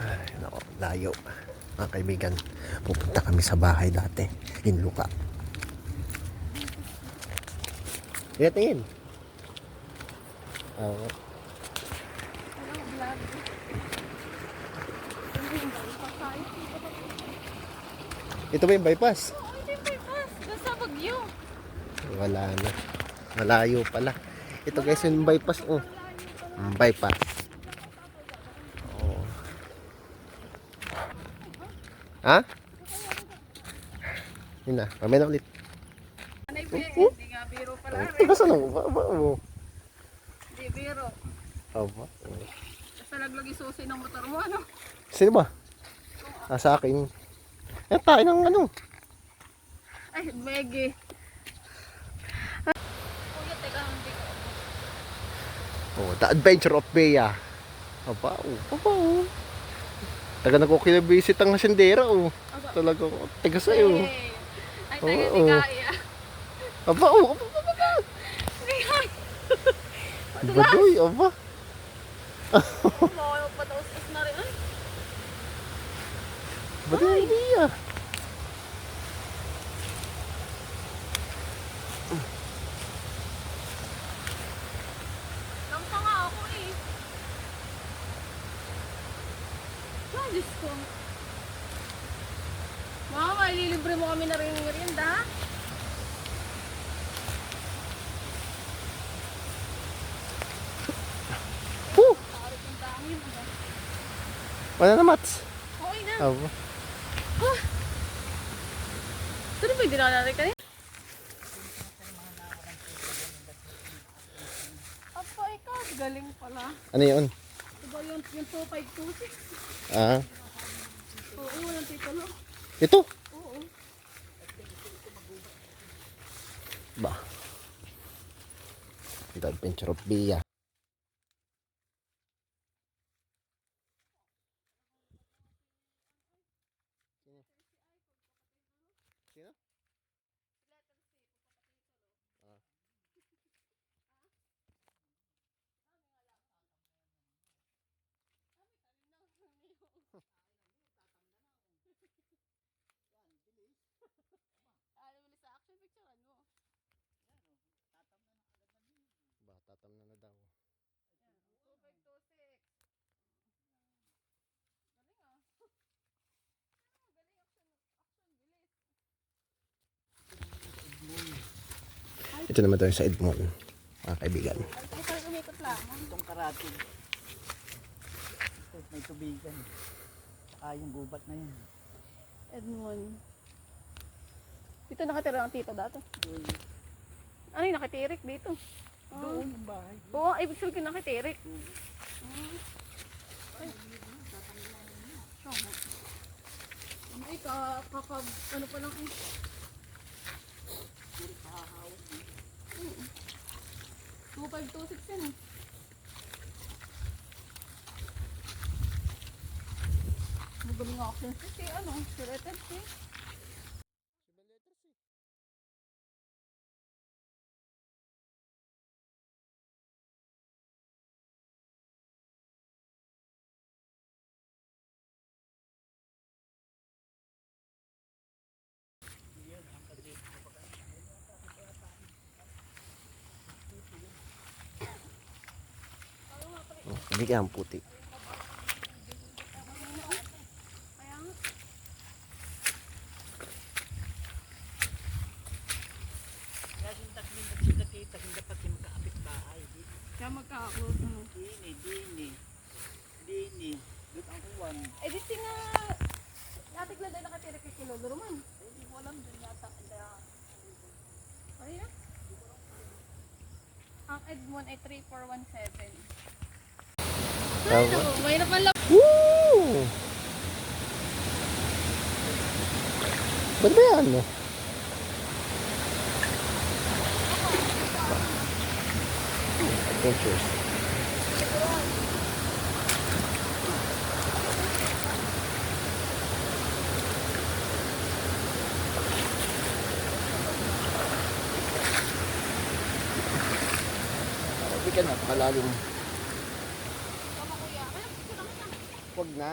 Ay, nako, layo. Mga kaibigan, pupunta kami sa bahay dati. Inluka. Tingin. Oo. Ito ba yung bypass? Oo, ito yung bypass. Doon sa Bagyo. Wala na. Malayo pala. Ito guys yung bypass. Oh. Bypass. Oh. Ha? Yun na. Mamaya na ulit. Anay po yan. Hindi nga biro pala rin. Taga saan ang baba mo? Hindi biro. Aba. Basta laglag yung susi ng motor mo, ano? Sino ba? Sa akin. Eh, tayo ng ano? Ay, Megi. Kuya, teka, hindi ko. Oh, The Adventure of Bea. Aba, oh. Aba, oh. Taga nagko-kilovisit ang sendera, oh. Talagang taga sa'yo. Hey. Ay, taga Oo. ni Kaya. Aba, oh. Aba, aba. Baduy, aba. Mawala pa daw sis na rin. Ay, Baduy, hindi ah. lang pa nga ako eh. Ay, Diyos ko. Mama, ililibre mo kami na rin ng merienda, ha? Woo! Tarik yung dami mo. Wala na, Mats. Okay na. Aba. Ito na ba yung dinalarik ka niya? Apa, ikaw. Galing pala. Ano yun? Diba yung 2526? Ah, Oo, walang titulo. ito. Oo. Ba. The Adventure of Bea. Sino? Ano mo sa action picture mo? Ba, tatam na daw. 2526. Galing ah. Galing action bilis. Ito naman tayo sa Edmond. Mga kaibigan. Ay, parang umikot lang. Itong karating. Ito, may tubigan. Saka yung gubat na yun. Edmond. Dito nakatira ang tito dati. Doon, Ano yung nakatirik dito? doon yung bahay. Oo, ibig sabihin nakatirik. Ay, ano pa lang eh. Hmm. 2526 yan eh. Magaling ako si ano, si Rated si. Oh, kaibigan, puti. Kaya nga. Kaya sintak min at sinakita, hindi dapat yung magkaapit bahay. Kaya magkakaklose ano. Dini. Doon ang uwan. Eh di nga, natik na dahil nakatirik kay Kilolo Roman. Hindi ko alam doon yata. Ay na. Ang Edmond ay 3417. Tama. May na pala. Woo! Ba't ba yan, no? Adventures. Hindi ka na, pakalalim. Tama kuya. Kaya picture naman yan. Huwag na.